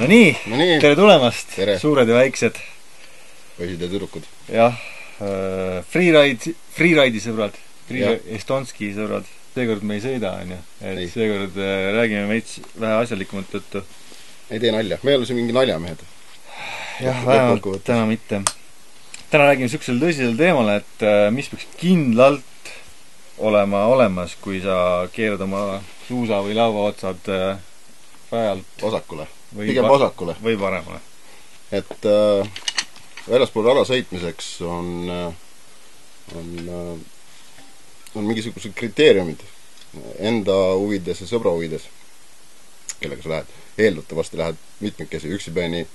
No nii, tere tulemast, tere. Suured ja väiksed. Poisid ja tüdrukud. Jah, freeride'i sõbrad, Estonski sõbrad. Seekord me ei sõida, on ju. Et seekord räägime meits vähe asjalikumat juttu. Ei tee nalja, me ei ole siin mingi naljamehed. Jah, vähemalt täna mitte. Täna räägime sükksel tõsisel teemal, et mis peaks kindlalt olema olemas, kui sa keerad oma suusa või laua otsad rajalt vasakule. Pigem vasakule. Või paremale. Et väljaspool rada sõitmiseks on mingisugused kriteeriumid enda huvides ja sõbra huvides, kellega sa lähed. Eeldatavasti lähed mitmekesi üksipäini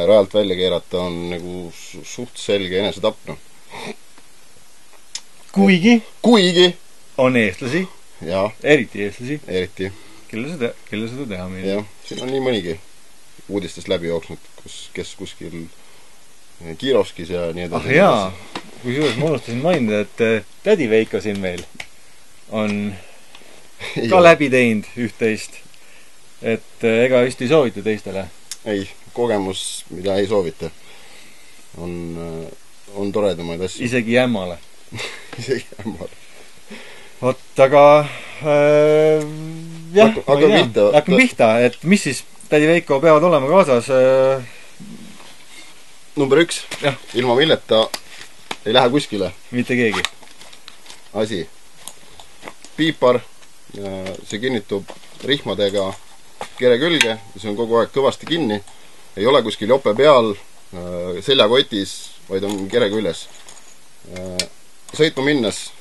rajalt välja keerata on nagu suht selge enesetapno. Kuigi on eestlasi, ja, eriti eestlasi, kelle seda teha meil. Jah, siin on nii mõnigi uudistest läbi jooksnud, kes kuskil Kirovskis ja nii edasi. Jaa, kui juures ma unustasin mainida, et tädi Veiko siin meil on ka läbi teinud üht-teist, et ega just ei soovita teistele. Ei, kogemus, mida ei soovita, on toredamaid asju. Isegi jämmale. Isegi jämmale. Vot, aga jah, hakkame pihta, et mis siis tädi Veiko peavad olema kaasas? Number 1, ilma milleta ei lähe kuskile. Mitte keegi. Asi. Piipar, see kinnitub rihmadega kere külge, see on kogu aeg kõvasti kinni, ei ole kuskil jope peal, seljakotis, vaid on kere küljes. Sõitma minnes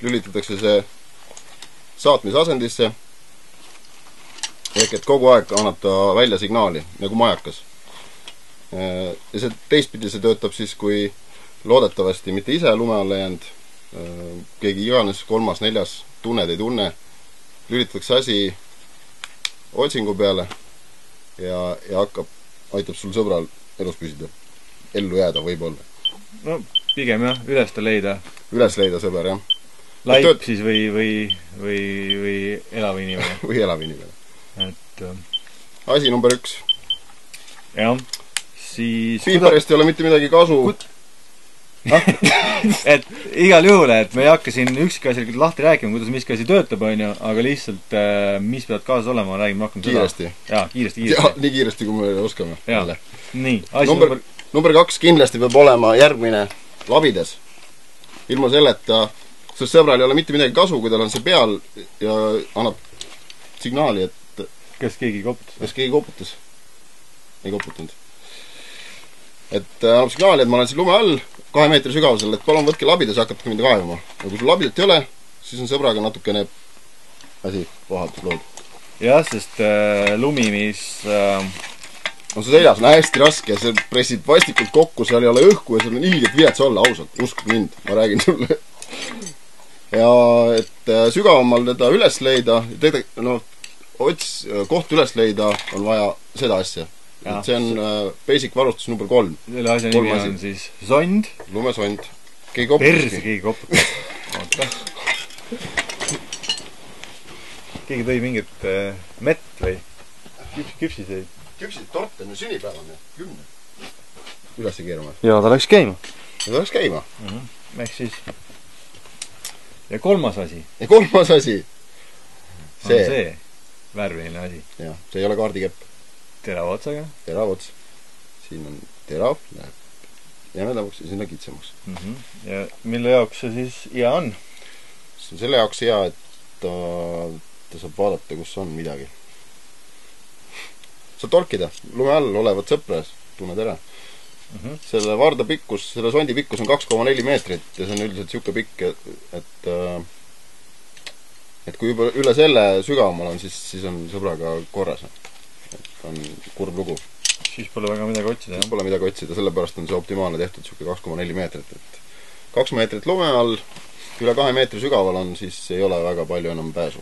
lülitatakse see saatmisasendisse, ehk et kogu aeg annab ta välja signaali, nagu majakas. Ja see teistpidi see töötab siis, kui loodetavasti mitte ise lume alla jäänud, keegi iganes, 3., 4., tunned ei tunne, lülitatakse asi otsingu peale ja aitab sul sõbral elus püsida. Ellu jääda võib-olla. No pigem jah, üles leida sõber, jah. Laip siis või elav inimene. Või elav inimene. Et asi number 1. Jah, siis Piiparist ei ole mitte midagi kasu. Et igal juhul, et me ei hakka siin üksikasjalikult lahti rääkima, kuidas miski asi töötab, on ju, aga lihtsalt mis peavad kaasas olema, räägime rohkem kiiresti. Jaa, kiiresti. Ja, nii kiiresti, kui me oskame. Nii, number 2 kindlasti peab olema järgmine labides. Ilma selleta sest sõbral ei ole mitte midagi kasu, kui tal on see peal ja annab signaali, et kas keegi koputas? Ei koputanud. Et annab signaali, et ma olen siin lume all 2 meetri sügavusel, et palun võtke labides ja hakatke mind kaevama. Ja kui sul labidet ei ole, siis on sõbraga natukene asi vahatus lood. Jah, sest lumi, mis on see seljas, on hästi raske ja see pressib vastikult kokku, seal ei ole õhku ja seal on ilgelt vilets olla, ausalt, usk mind, ma räägin sulle. Ja et sügavamal teda üles leida, koht üles leida on vaja seda asja. Et see on basic varustus number 3. Selle asja nimi on siis sond. Lumesond. Perse keegi koputas. Keegi tõi mingit mett või küpsiseid. Küpsid torte, no sünnipäev on 10. Üles keerama. Jaa, ta läks käima. Ehk siis. Ja kolmas asi. See värviline asi. Jah, see ei ole kaardikepp. Terava otsaga. Terav ots. Siin on terav, läheb jämedamaks ja sinna kitsamaks. Ja mille jaoks see siis hea on? See on selle jaoks hea, et ta saab vaadata, kus on midagi. Saab torkida. Lume all olevat sõpras. Tunned ära. Selle varda pikkus, selle sondi pikkus on 2,4 meetrit ja see on üldiselt siuke pikk, et kui juba üle selle sügavamal on, siis on sõbraga korras. Et on kurb lugu. Siis pole väga midagi otsida. Sellepärast on see optimaalne tehtud siuke 2,4 meetrit. Et 2 meetrit lume all, üle 2 meetri sügaval on, siis ei ole väga palju enam pääsu.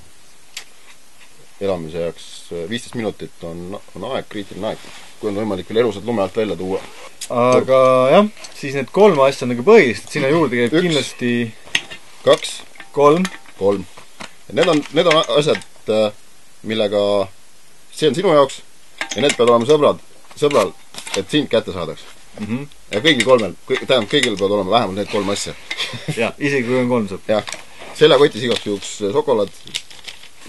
Elamise jaoks 15 minutit on aeg, kriitiline aeg, kui on võimalik veel elusad lume alt välja tuua. Aga jah, siis need 3 asja on nagu põhilist, et sinna juurde käib kindlasti 2, 3. Need on asjad, millega see on sinu jaoks, ja need peavad olema sõbral, et sind kätte saadaks. Ja kõigil kolmel, tähendab, kõigil peavad olema vähemalt need 3 asja. jah, isegi kui on 3 sõp. jah, seljakotis igaks juhuks šokolaad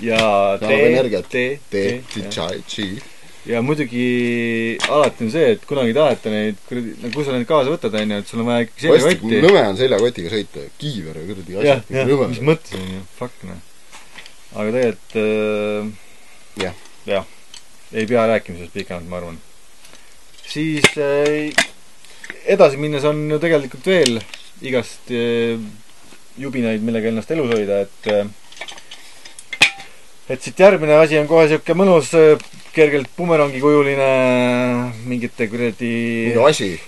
ja tee, tšai. Ja muidugi alati on see, et kunagi taheta neid, kui sa neid kaasa võtad, on ju, et sul on vaja ikkagi seljakotti. Nõme on seljakotiga sõita, kiiver ja kuradi asjad. jah, mis mõttes on ju, fuck noh. aga tegelikult jah, ei pea rääkimisest pikemalt, ma arvan. Siis edasi minnes on ju tegelikult veel igast jubinaid, millega ennast elus hoida, et siit järgmine asi on kohe siuke mõnus kergelt bumerangikujuline mingite kuradi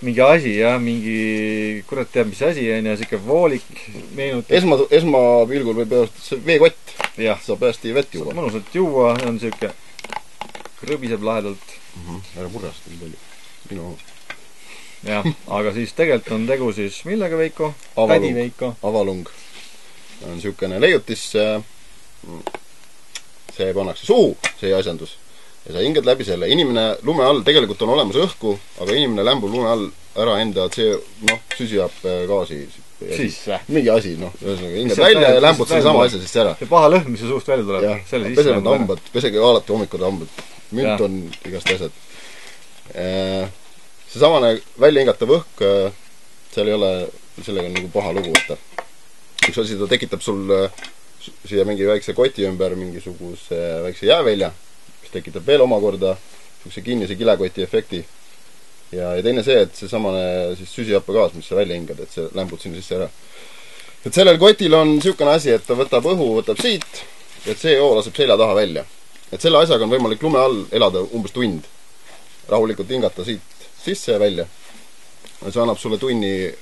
mingi asi, jah, mingi kurat teab, mis asi on ja siuke voolik meenutab. Esmapilgul võib öelda see veekott. Saab hästi vett juua. Mõnusalt juua, on siuke krõbiseb lahedalt. Ära purrast nii palju. Minu oma. jah, aga siis tegelikult on tegu siis millega, Veiko? Tädi Veiko. Avalung on siukene leiutis, see pannakse suhu, see asjandus. Ja sa hingad läbi selle. Inimene lume all tegelikult on olemas õhku, aga inimene lämbub lume all ära enda süsihappegaasi sisse. Mingi asi, hingad välja ja lämbud selle sama asja sisse ära. See paha lõhn, mis su suust välja tuleb. jah, peseme hambad, pesege alati hommikul hambad. Münt on igast asjad. See samane välja hingatav õhk, seal ei ole, sellega on nagu paha lugu võtta. Üks asi, ta tekitab sul siia mingi väikse koti ümber mingisuguse väikse jäävelja, mis tekitab veel omakorda siukse kinnise kilekoti efekti. Ja teine see, et see samane siis süsihappegaas, mis sa välja hingad, et see lämbud sinna sisse ära. Et sellel kotil on siukene asi, et ta võtab õhu, võtab siit, et CO laseb selja taha välja. Et selle asjaga on võimalik lume all elada umbes tund. Rahulikult hingata siit sisse ja välja. See annab sulle tunni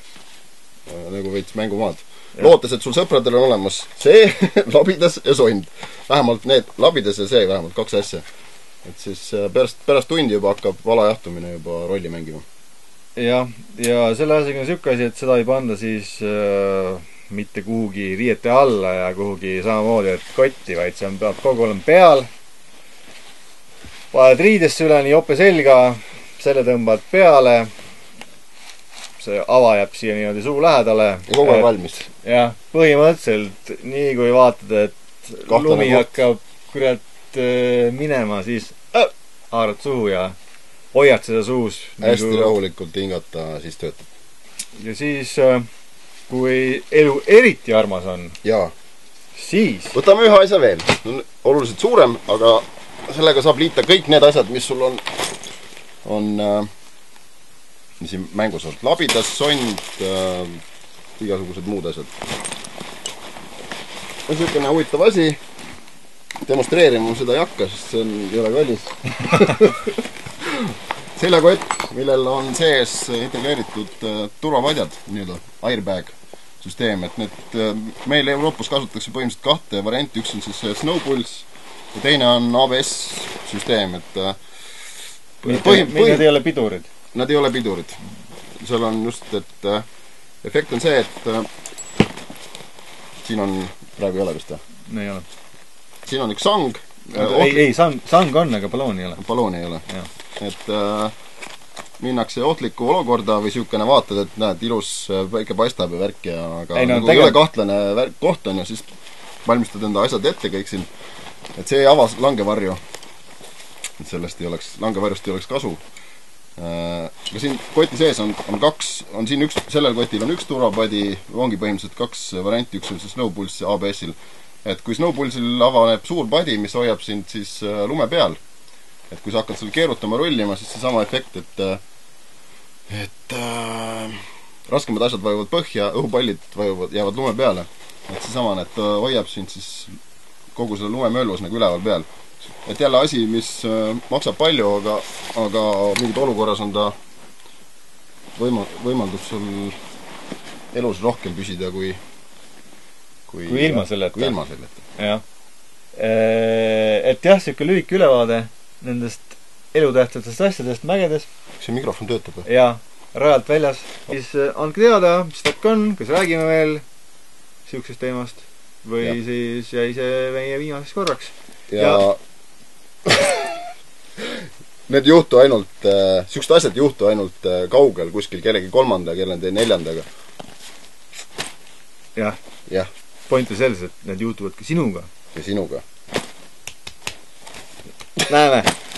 nagu veits mängumaad. Lootes, et sul sõpradel on olemas see, labidas ja sond. Vähemalt need labidas ja see, vähemalt 2 asja. Et siis pärast tundi juba hakkab valajahtumine juba rolli mängima. Ja selle asjaga on siuke asi, et seda ei panda siis mitte kuhugi riiete alla ja kuhugi samamoodi, et kotti, vaid see peab kogu olema peal. Paned riidesse üleni jope selga, selle tõmbad peale, see ava jääb siia niimoodi suu lähedale. Ja kogu on valmis. jah, põhimõtteliselt nii kui vaatad, et lumi hakkab kurat minema, siis haarad suhu ja hoiad seda suus. Hästi rahulikult hingata, siis töötab. Ja siis, kui elu eriti armas on, siis võtame ühe asja veel. Oluliselt suurem, aga sellega saab liita kõik need asjad, mis sul on siin mängus olnud. Labidas, sond, igasugused muud asjad. On siukene huvitav asi. Demonstreerima seda ei hakka, sest see ei ole kallis. Seljakott, millel on sees integreeritud turvapadjad, nii-öelda airbag süsteem, et need meil Euroopas kasutatakse põhimõtteliselt 2 varianti. Üks on siis Snowpulse ja teine on ABS süsteem, et need ei ole pidurid. Nad ei ole pidurid. Seal on just, et efekt on see, et siin on, praegu ei ole vist. Ei ole. Siin on üks sang. Ei, sang on, aga ballooni ei ole. Ballooni ei ole. Et minnakse ohtlikku olukorda või siukene vaatad, et näed, ilus väike paistab ja värk ja aga nagu ei ole kahtlane koht on ja siis valmistad enda asjad ette kõik siin. Et see ei avas langevarju. Et sellest ei oleks, langevarjust ei oleks kasu. Aga siin koti sees on 2, on siin üks, sellel kotil on 1 turvapadi, ongi põhimõtteliselt 2 varianti, üks on siis Snowpulse ja ABS-il. Et kui Snowpulsil avaneb suur padi, mis hoiab sind siis lume peal, et kui sa hakkad seal keerutama, rullima, siis see sama efekt, et raskemad asjad vajuvad põhja, õhupallid jäävad lume peale. Et see sama, et hoiab sind siis kogu selle lumemöllus nagu üleval peal. Et jälle asi, mis maksab palju, aga mingid olukorras on ta võimaldab sul elus rohkem püsida kui ilma selleta. Jah. Et jah, siuke lühike ülevaade nendest elutähtsatest asjadest mägedes. See mikrofon töötab või? Ja, rajalt väljas. Siis andke teada, mis takk on, kas räägime veel siuksest teemast või siis jäi see meie viimaseks korraks. Ja need juhtu ainult, siuksed asjad juhtu ainult kaugel kuskil kellegi kolmanda, kellegi neljandaga. jah. jah. Point on selles, et need juhtuvad ka sinuga. Ja sinuga. Näeme!